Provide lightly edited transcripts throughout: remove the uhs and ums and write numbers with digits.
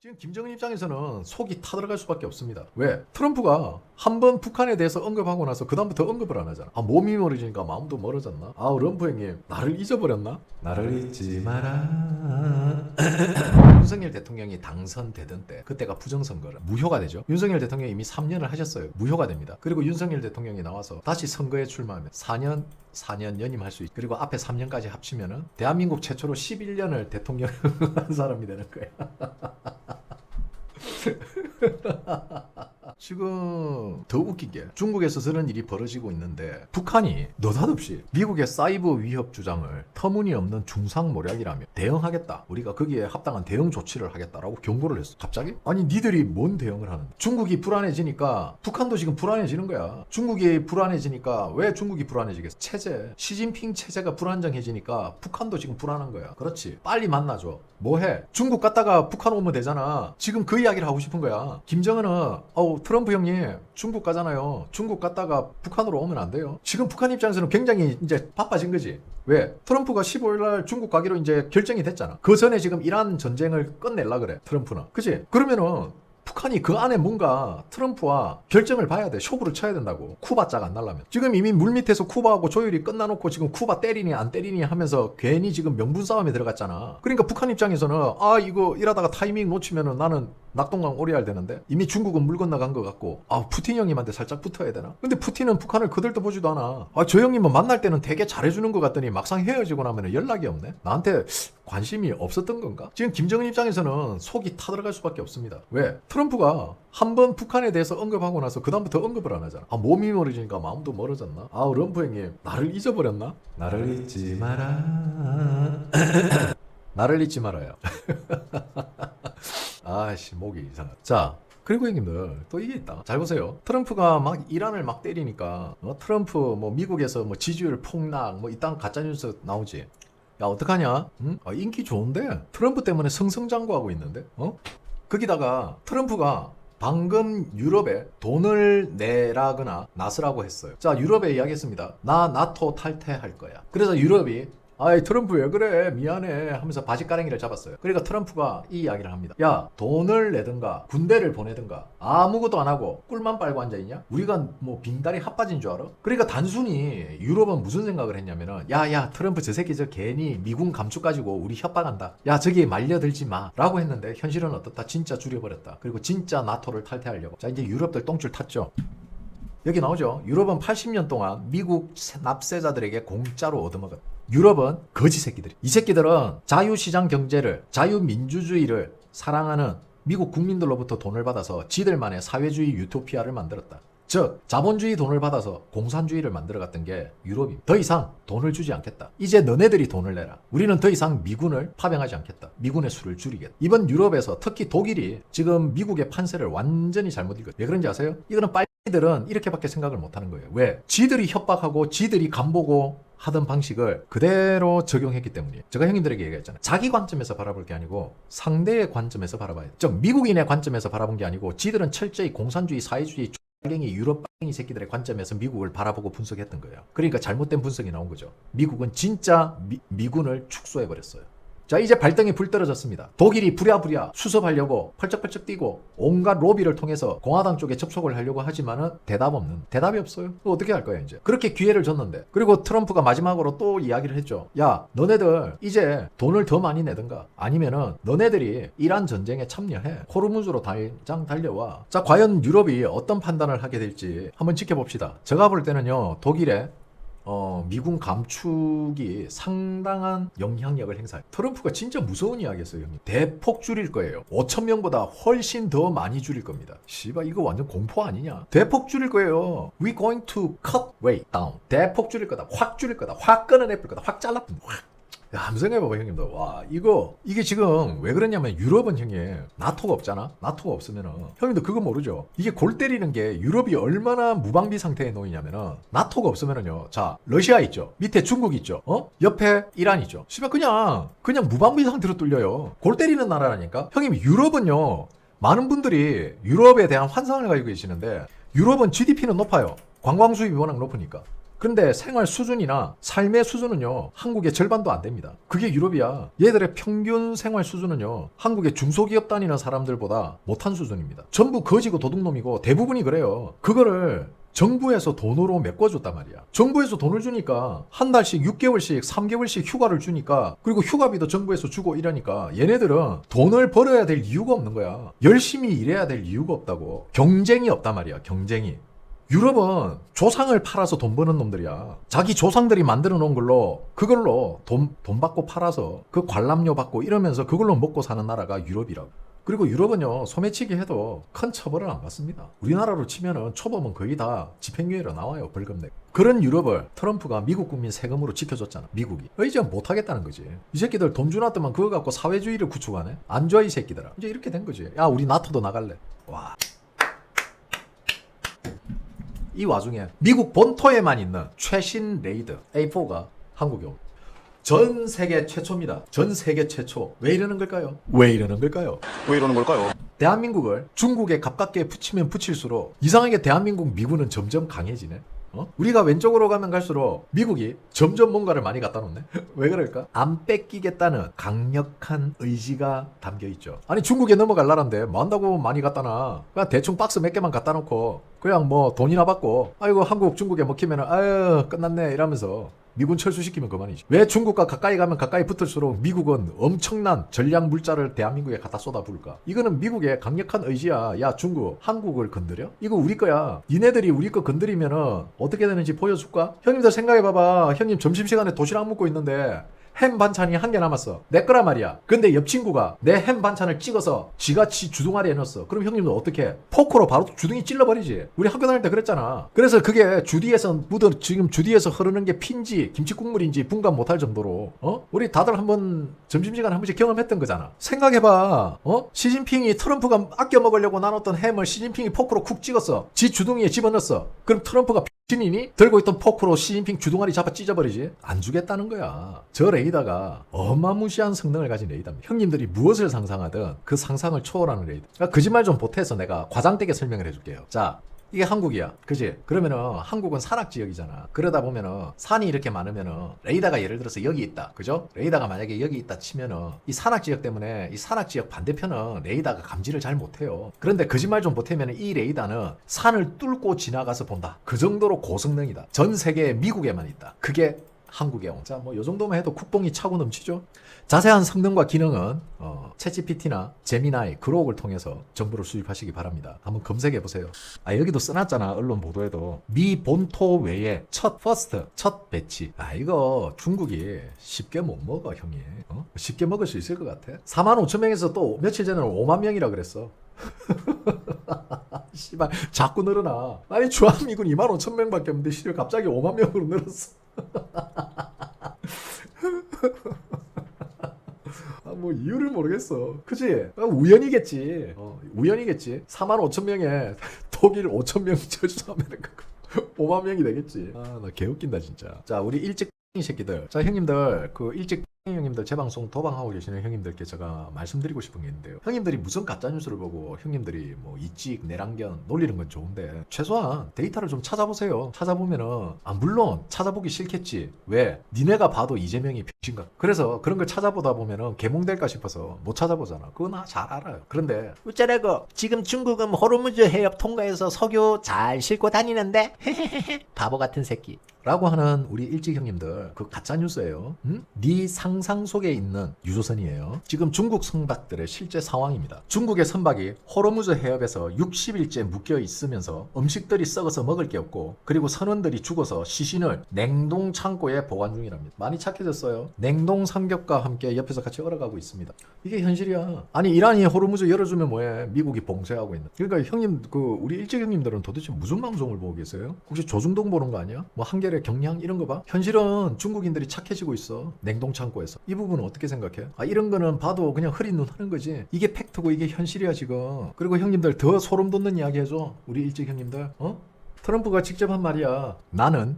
지금 김정은 입장에서는 속이 타들어갈 수밖에 없습니다. 왜? 트럼프가 한번 북한에 대해서 언급하고 나서 그 다음부터 언급을 안 하잖아. 아, 몸이 멀어지니까 마음도 멀어졌나? 아, 럼프 형님 나를 잊어버렸나? 나를 잊지 마라. 윤석열 대통령이 당선되던 때 그때가 부정선거라 무효가 되죠. 윤석열 대통령이 이미 3년을 하셨어요. 무효가 됩니다. 그리고 윤석열 대통령이 나와서 다시 선거에 출마하면 4년 연임할 수 있고, 그리고 앞에 3년까지 합치면은 대한민국 최초로 11년을 대통령을 한 사람이 되는 거야. 지금 더 웃긴 게 중국에서 저런 일이 벌어지고 있는데 북한이 느닷없이 미국의 사이버 위협 주장을 터무니없는 중상모략이라며 대응하겠다, 우리가 거기에 합당한 대응 조치를 하겠다라고 경고를 했어. 갑자기? 아니 니들이 뭔 대응을 하는데? 중국이 불안해지니까 북한도 지금 불안해지는 거야. 중국이 불안해지니까 왜 중국이 불안해지겠어? 체제, 시진핑 체제가 불안정해지니까 북한도 지금 불안한 거야. 그렇지, 빨리 만나줘. 뭐해? 중국 갔다가 북한 오면 되잖아. 지금 그 이야기를 하고 싶은 거야. 김정은은 트럼프 형님 중국 가잖아요. 중국 갔다가 북한으로 오면 안 돼요. 지금 북한 입장에서는 굉장히 이제 바빠진 거지. 왜? 트럼프가 15일날 중국 가기로 이제 결정이 됐잖아. 그 전에 지금 이란 전쟁을 끝내려 그래, 트럼프는. 그치? 그러면은 북한이 그 안에 뭔가 트럼프와 결정을 봐야 돼. 쇼부를 쳐야 된다고. 쿠바 짝 안 날라면. 지금 이미 물밑에서 쿠바하고 조율이 끝나놓고 지금 쿠바 때리니 안 때리니 하면서 괜히 지금 명분 싸움에 들어갔잖아. 그러니까 북한 입장에서는 이거 이러다가 타이밍 놓치면은 나는 낙동강 오리알 되는데, 이미 중국은 물 건너간 것 같고 푸틴 형님한테 살짝 붙어야 되나? 근데 푸틴은 북한을 거들떠 보지도 않아. 저 형님은 만날 때는 되게 잘해주는 것 같더니 막상 헤어지고 나면 연락이 없네? 나한테 관심이 없었던 건가? 지금 김정은 입장에서는 속이 타들어갈 수밖에 없습니다. 왜? 트럼프가 한번 북한에 대해서 언급하고 나서 그 다음부터 언급을 안 하잖아. 몸이 멀어지니까 마음도 멀어졌나? 럼프 형님 나를 잊어버렸나? 나를 잊지 마라. 나를 잊지 말아요. 아씨, 목이 이상하다. 자, 그리고 형님들 또 이게 있다. 잘 보세요. 트럼프가 막 이란을 막 때리니까 트럼프 미국에서 지지율 폭락 이딴 가짜뉴스 나오지. 야, 어떡하냐? 응? 인기 좋은데 트럼프 때문에 승승장구하고 있는데? 거기다가 트럼프가 방금 유럽에 돈을 내라거나 나서라고 했어요. 자, 유럽에 이야기했습니다. 나 나토 탈퇴할 거야. 그래서 유럽이 트럼프 왜 그래 미안해 하면서 바지가랑이를 잡았어요. 그러니까 트럼프가 이 이야기를 합니다. 야, 돈을 내든가 군대를 보내든가 아무것도 안 하고 꿀만 빨고 앉아있냐? 우리가 빙다리 핫바지인 줄 알아? 그러니까 단순히 유럽은 무슨 생각을 했냐면은 야 트럼프 저 새끼 저 괜히 미군 감축 가지고 우리 협박한다, 야 저기 말려들지 마 라고 했는데 현실은 어떻다? 진짜 줄여버렸다. 그리고 진짜 나토를 탈퇴하려고. 자, 이제 유럽들 똥줄 탔죠. 여기 나오죠. 유럽은 80년 동안 미국 납세자들에게 공짜로 얻어먹었다. 유럽은 거지 새끼들이. 이 새끼들은 자유시장 경제를, 자유민주주의를 사랑하는 미국 국민들로부터 돈을 받아서 지들만의 사회주의 유토피아를 만들었다. 즉 자본주의 돈을 받아서 공산주의를 만들어갔던 게 유럽입니다. 더 이상 돈을 주지 않겠다. 이제 너네들이 돈을 내라. 우리는 더 이상 미군을 파병하지 않겠다. 미군의 수를 줄이겠다. 이번 유럽에서 특히 독일이 지금 미국의 판세를 완전히 잘못 읽었다. 왜 그런지 아세요? 이거는 빨리들은 이렇게밖에 생각을 못하는 거예요. 왜? 지들이 협박하고 지들이 간보고 하던 방식을 그대로 적용했기 때문이에요. 제가 형님들에게 얘기했잖아요. 자기 관점에서 바라볼 게 아니고 상대의 관점에서 바라봐야 돼. 즉 미국인의 관점에서 바라본 게 아니고 지들은 철저히 공산주의, 사회주의, 갱이 유럽 갱이 새끼들의 관점에서 미국을 바라보고 분석했던 거예요. 그러니까 잘못된 분석이 나온 거죠. 미국은 진짜 미군을 축소해버렸어요. 자, 이제 발등에 불 떨어졌습니다. 독일이 부랴부랴 수습하려고 펄쩍펄쩍 뛰고 온갖 로비를 통해서 공화당 쪽에 접촉을 하려고 하지만은 대답이 없어요. 어떻게 할 거야 이제? 그렇게 기회를 줬는데. 그리고 트럼프가 마지막으로 또 이야기를 했죠. 야, 너네들 이제 돈을 더 많이 내든가 아니면은 너네들이 이란 전쟁에 참여해. 호르무즈로 당장 달려와. 자, 과연 유럽이 어떤 판단을 하게 될지 한번 지켜봅시다. 제가 볼 때는요, 독일의 미군 감축이 상당한 영향력을 행사해요. 트럼프가 진짜 무서운 이야기했어요, 형님. 대폭 줄일 거예요. 5,000명보다 훨씬 더 많이 줄일 겁니다. 씨발, 이거 완전 공포 아니냐? 대폭 줄일 거예요. We going to cut way down. 대폭 줄일 거다. 확 줄일 거다. 확 끊어내릴 거다. 확 잘라뿐. 확. 야, 한번 생각해봐봐, 형님들. 와, 이게 지금 왜 그러냐면 유럽은 형님, 나토가 없잖아? 나토가 없으면은, 형님들 그거 모르죠? 이게 골 때리는 게 유럽이 얼마나 무방비 상태에 놓이냐면은, 나토가 없으면은요, 자, 러시아 있죠? 밑에 중국 있죠? 옆에 이란 있죠? 씨발, 그냥 무방비 상태로 뚫려요. 골 때리는 나라라니까? 형님, 유럽은요, 많은 분들이 유럽에 대한 환상을 가지고 계시는데, 유럽은 GDP는 높아요. 관광 수입이 워낙 높으니까. 근데 생활 수준이나 삶의 수준은요 한국의 절반도 안 됩니다. 그게 유럽이야. 얘들의 평균 생활 수준은요 한국의 중소기업 다니는 사람들보다 못한 수준입니다. 전부 거지고 도둑놈이고 대부분이 그래요. 그거를 정부에서 돈으로 메꿔줬단 말이야. 정부에서 돈을 주니까 한 달씩 6개월씩 3개월씩 휴가를 주니까, 그리고 휴가비도 정부에서 주고 이러니까 얘네들은 돈을 벌어야 될 이유가 없는 거야. 열심히 일해야 될 이유가 없다고. 경쟁이 없단 말이야. 경쟁이. 유럽은 조상을 팔아서 돈 버는 놈들이야. 자기 조상들이 만들어 놓은 걸로 그걸로 돈 받고 팔아서 그 관람료 받고 이러면서 그걸로 먹고 사는 나라가 유럽이라고. 그리고 유럽은요 소매치기 해도 큰 처벌을 안 받습니다. 우리나라로 치면은 초범은 거의 다 집행유예로 나와요. 벌금 내고. 그런 유럽을 트럼프가 미국 국민 세금으로 지켜줬잖아. 미국이 이제 못하겠다는 거지. 이 새끼들 돈 주놨더만 그거 갖고 사회주의를 구축하네. 안 좋아 이 새끼들아. 이제 이렇게 된 거지. 야 우리 나토도 나갈래. 와. 이 와중에 미국 본토에만 있는 최신 레이더 A4가 한국에 옵니다. 전 세계 최초입니다. 전 세계 최초. 왜 이러는 걸까요? 왜 이러는 걸까요? 왜 이러는 걸까요? 대한민국을 중국에 가깝게 붙이면 붙일수록 이상하게 대한민국 미군은 점점 강해지네. 우리가 왼쪽으로 가면 갈수록 미국이 점점 뭔가를 많이 갖다 놓네. 왜 그럴까? 안 뺏기겠다는 강력한 의지가 담겨 있죠. 아니 중국에 넘어갈라는데 뭐 한다고 많이 갖다 놔. 그냥 대충 박스 몇 개만 갖다 놓고 그냥 뭐 돈이나 받고 아이고 한국 중국에 먹히면은 아유 끝났네 이러면서 미군 철수시키면 그만이지. 왜 중국과 가까이 가면 가까이 붙을수록 미국은 엄청난 전략 물자를 대한민국에 갖다 쏟아부을까? 이거는 미국의 강력한 의지야. 야 중국 한국을 건드려? 이거 우리 거야. 니네들이 우리 거 건드리면은 어떻게 되는지 보여줄까? 형님들 생각해봐봐. 형님 점심시간에 도시락 먹고 있는데 햄 반찬이 한 개 남았어. 내 거란 말이야. 근데 옆 친구가 내 햄 반찬을 찍어서 지같이 주둥아리에 넣었어. 그럼 형님은 어떻게 해? 포크로 바로 주둥이 찔러버리지. 우리 학교 다닐 때 그랬잖아. 그래서 그게 주디에서 지금 주디에서 흐르는 게 핀지 김치 국물인지 분간 못할 정도로 우리 다들 한번 점심시간에 한 번씩 경험했던 거잖아. 생각해봐. 시진핑이 트럼프가 아껴 먹으려고 나눴던 햄을 시진핑이 포크로 쿡 찍었어. 지 주둥이에 집어넣었어. 그럼 트럼프가 신인이 들고 있던 포크로 시진핑 주둥아리 잡아 찢어버리지? 안 주겠다는 거야. 저 레이더가 어마무시한 성능을 가진 레이더입니다. 형님들이 무엇을 상상하든 그 상상을 초월하는 레이더. 그러니까 거짓말 좀 보태서 내가 과장되게 설명을 해줄게요. 자, 이게 한국이야. 그지? 그러면은 한국은 산악지역이잖아. 그러다 보면은 산이 이렇게 많으면은 레이더가 예를 들어서 여기 있다. 그죠? 레이더가 만약에 여기 있다 치면은 이 산악지역 때문에 이 산악지역 반대편은 레이더가 감지를 잘 못해요. 그런데 거짓말 좀 보태면은 이 레이더는 산을 뚫고 지나가서 본다. 그 정도로 고성능이다. 전 세계 미국에만 있다. 그게 한국의 자, 뭐 요 정도만 해도 국뽕이 차고 넘치죠. 자세한 성능과 기능은 챗GPT나 제미나이, 그록을 통해서 정보를 수집하시기 바랍니다. 한번 검색해 보세요. 아 여기도 써놨잖아. 언론 보도에도 미 본토 외에 첫 배치. 아 이거 중국이 쉽게 못 먹어 형이. 쉽게 먹을 수 있을 것 같아. 45,000명에서 또 며칠 전에는 5만 명이라 그랬어. 씨발 자꾸 늘어나. 아니 주한미군 25,000명밖에 없는데 씨발 갑자기 5만 명으로 늘었어. 뭐 이유를 모르겠어. 그치? 우연이겠지. 우연이겠지. 45,000명에 독일 5,000명 저주 아메리카 5만 명이 되겠지. 아 나 개웃긴다 진짜. 자 우리 일찍 새끼들. 자 형님들 그 일찍 형님들 제 방송 도방하고 계시는 형님들께 제가 말씀드리고 싶은 게 있는데요. 형님들이 무슨 가짜뉴스를 보고 형님들이 뭐 이찍 내랑견 놀리는 건 좋은데 최소한 데이터를 좀 찾아보세요. 찾아보면은 물론 찾아보기 싫겠지. 왜? 니네가 봐도 이재명이 병신가. 그래서 그런 걸 찾아보다 보면은 개몽될까 싶어서 못 찾아보잖아. 그거 나 잘 알아요. 그런데 우짜라고 지금 중국은 호르무즈 해협 통과해서 석유 잘 싣고 다니는데 바보 같은 새끼 라고 하는 우리 일찍 형님들 그 가짜뉴스예요. 네 상상 속에 있는 유조선이에요. 지금 중국 선박들의 실제 상황입니다. 중국의 선박이 호르무즈 해협에서 60일째 묶여 있으면서 음식들이 썩어서 먹을 게 없고 그리고 선원들이 죽어서 시신을 냉동 창고에 보관 중이랍니다. 많이 착해졌어요. 냉동 삼겹과 함께 옆에서 같이 얼어가고 있습니다. 이게 현실이야. 아니 이란이 호르무즈 열어주면 뭐해? 미국이 봉쇄하고 있는. 그러니까 형님 그 우리 일찍 형님들은 도대체 무슨 방송을 보고 계세요? 혹시 조중동 보는 거 아니야? 뭐 한결 경량 이런 거 봐. 현실은 중국인들이 착해지고 있어. 냉동 창고에서. 이 부분은 어떻게 생각해? 이런 거는 봐도 그냥 흐린 눈 하는 거지. 이게 팩트고 이게 현실이야 지금. 그리고 형님들 더 소름 돋는 이야기 해줘. 우리 일찍 형님들. 트럼프가 직접 한 말이야. 나는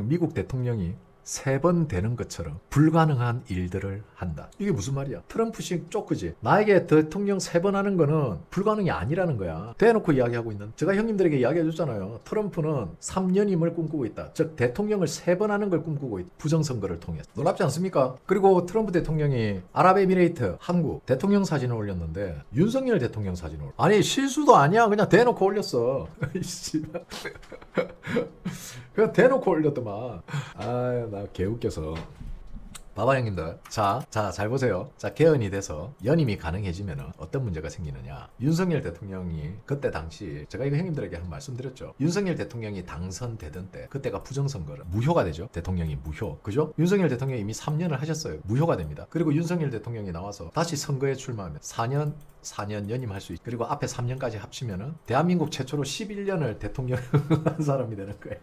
미국 대통령이 세 번 되는 것처럼 불가능한 일들을 한다. 이게 무슨 말이야? 트럼프식 쪼크지. 나에게 대통령 3번 하는 거는 불가능이 아니라는 거야. 대놓고 이야기하고 있는. 제가 형님들에게 이야기해 줬잖아요. 트럼프는 3년임을 꿈꾸고 있다. 즉 대통령을 3번 하는 걸 꿈꾸고 있다. 부정선거를 통해서. 놀랍지 않습니까? 그리고 트럼프 대통령이 아랍에미레이트, 한국 대통령 사진을 올렸는데 윤석열 대통령 사진을 아니 실수도 아니야. 그냥 대놓고 올렸어. 그냥 대놓고 올렸더만. 나 개웃겨서. 봐봐 형님들. 자, 잘 보세요. 자, 개헌이 돼서 연임이 가능해지면 어떤 문제가 생기느냐. 윤석열 대통령이 그때 당시 제가 이거 형님들에게 한 말씀 드렸죠. 윤석열 대통령이 당선되던 때 그때가 부정선거를 무효가 되죠. 대통령이 무효. 그죠? 윤석열 대통령이 이미 3년을 하셨어요. 무효가 됩니다. 그리고 윤석열 대통령이 나와서 다시 선거에 출마하면 4년 연임할 수 있고 그리고 앞에 3년까지 합치면은 대한민국 최초로 11년을 대통령 한 사람이 되는 거야.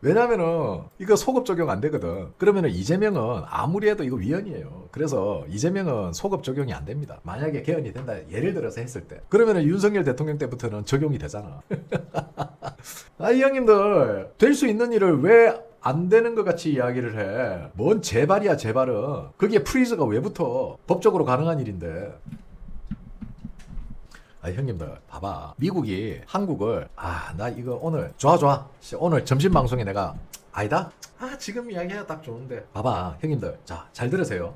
왜냐면은 이거 소급 적용 안 되거든. 그러면은 이재명은 아무리 해도 이거 위헌이에요. 그래서 이재명은 소급 적용이 안 됩니다. 만약에 개헌이 된다 예를 들어서 했을 때 그러면은 윤석열 대통령 때부터는 적용이 되잖아. 이 형님들 될 수 있는 일을 왜 안 되는 것 같이 이야기를 해. 뭔 재발이야 재발은. 그게 프리즈가 왜 붙어. 법적으로 가능한 일인데. 형님들 봐봐. 미국이 한국을 나 이거 오늘 좋아 오늘 점심 방송에 내가 아니다? 지금 이야기해야 딱 좋은데. 봐봐 형님들. 자 잘 들으세요.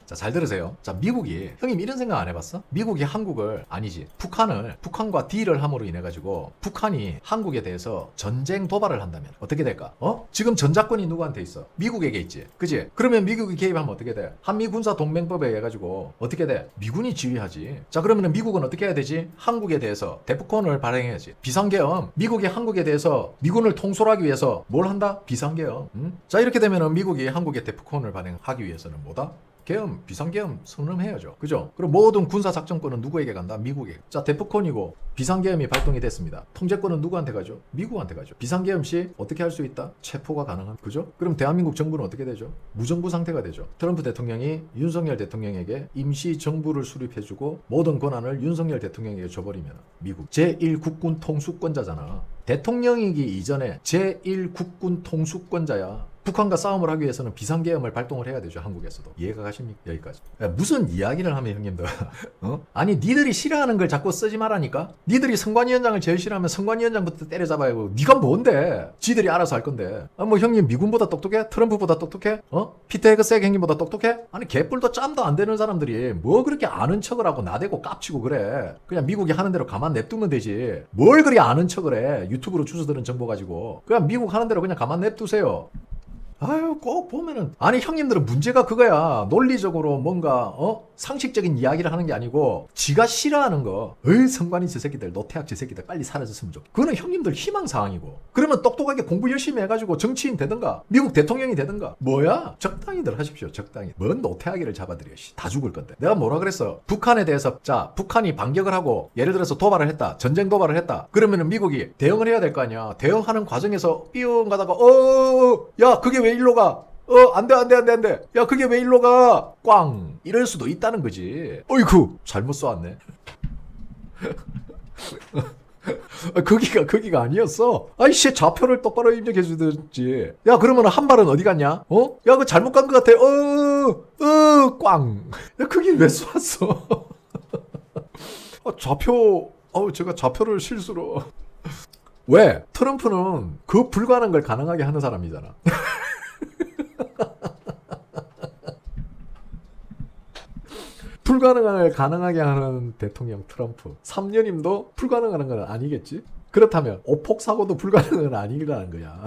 자 미국이 형님 이런 생각 안 해봤어? 미국이 한국을 아니지 북한과 딜을 함으로 인해 가지고 북한이 한국에 대해서 전쟁 도발을 한다면 어떻게 될까? 지금 전작권이 누구한테 있어? 미국에게 있지. 그지? 그러면 미국이 개입하면 어떻게 돼? 한미 군사 동맹법에 의해 가지고 어떻게 돼? 미군이 지휘하지. 자 그러면 미국은 어떻게 해야 되지? 한국에 대해서 대북권을 발행해야지. 비상계엄. 미국이 한국에 대해서 미군을 통솔하기 위해서 뭘 한다? 비상계엄. 자 이렇게 되면은 미국이 한국에 대북권을 발행하기 위해서는 뭐다? 계엄, 비상계엄 선언해야죠. 그죠? 그럼 모든 군사작전권은 누구에게 간다? 미국에게. 자, 대북권이고 비상계엄이 발동이 됐습니다. 통제권은 누구한테 가죠? 미국한테 가죠. 비상계엄 시 어떻게 할 수 있다? 체포가 가능한. 그죠? 그럼 대한민국 정부는 어떻게 되죠? 무정부 상태가 되죠. 트럼프 대통령이 윤석열 대통령에게 임시정부를 수립해주고 모든 권한을 윤석열 대통령에게 줘버리면 미국 제1국군 통수권자잖아. 대통령이기 이전에 제1국군 통수권자야. 북한과 싸움을 하기 위해서는 비상계엄을 발동을 해야 되죠. 한국에서도. 이해가 가십니까? 여기까지. 무슨 이야기를 하면 형님들 아니 니들이 싫어하는 걸 자꾸 쓰지 말라니까. 니들이 선관위원장을 제일 싫어하면 선관위원장부터 때려잡아야 하고 니가 뭔데. 지들이 알아서 할 건데. 뭐 형님 미군보다 똑똑해? 트럼프보다 똑똑해? 피터 헤그색 형님보다 똑똑해? 아니 개뿔도 짬도 안 되는 사람들이 뭐 그렇게 아는 척을 하고 나대고 깝치고 그래. 그냥 미국이 하는 대로 가만 냅두면 되지. 뭘 그리 아는 척을 해. 유튜브로 주워들은 정보 가지고. 그냥 미국 하는 대로 그냥 가만 냅두세요. 꼭 보면은 아니 형님들은 문제가 그거야. 논리적으로 뭔가 상식적인 이야기를 하는 게 아니고 지가 싫어하는 거. 선관위 저 새끼들 노태학 저 새끼들 빨리 사라졌으면 좋겠다. 그거는 형님들 희망사항이고. 그러면 똑똑하게 공부 열심히 해가지고 정치인 되든가 미국 대통령이 되든가. 뭐야 적당히들 하십시오. 적당히. 뭔 노태하기를 잡아들여. 다 죽을 건데. 내가 뭐라 그랬어. 북한에 대해서 자 북한이 반격을 하고 예를 들어서 도발을 했다. 전쟁 도발을 했다. 그러면은 미국이 대응을 해야 될 거 아니야. 대응하는 과정에서 삐용 가다가 야 그게 왜 일로 가? 안 돼. 야, 그게 왜 일로 가? 꽝. 이럴 수도 있다는 거지. 어이쿠, 잘못 쏘았네. 거기가 아니었어. 아이씨, 좌표를 똑바로 입력해 주든지. 야, 그러면 한 발은 어디 갔냐? 야, 그거 잘못 간 것 같아. 꽝. 야, 거기 왜 쏘았어? 좌표, 제가 좌표를 실수로. 왜? 트럼프는 그 불가능한 걸 가능하게 하는 사람이잖아. 불가능한 걸 가능하게 하는 대통령 트럼프. 3년임도 불가능한 건 아니겠지? 그렇다면 오폭 사고도 불가능한 건 아니라는 거야.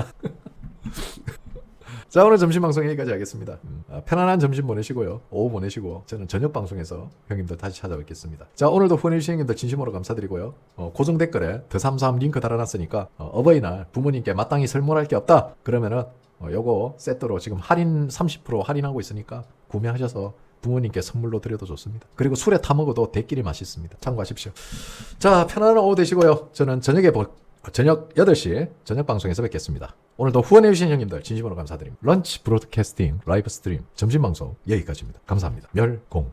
자 오늘 점심 방송 여기까지 하겠습니다. 편안한 점심 보내시고요. 오후 보내시고 저는 저녁 방송에서 형님들 다시 찾아뵙겠습니다. 자 오늘도 후원해주신 형님들 진심으로 감사드리고요. 고정 댓글에 더삼삼 링크 달아놨으니까 어버이날 부모님께 마땅히 설문할 게 없다. 그러면은 요거 세트로 지금 할인 30% 할인하고 있으니까 구매하셔서 부모님께 선물로 드려도 좋습니다. 그리고 술에 타먹어도 대끼리 맛있습니다. 참고하십시오. 자 편안한 오후 되시고요. 저는 저녁 8시 저녁 방송에서 뵙겠습니다. 오늘도 후원해주신 형님들 진심으로 감사드립니다. 런치 브로드캐스팅 라이브 스트림 점심 방송 여기까지입니다. 감사합니다. 멸공.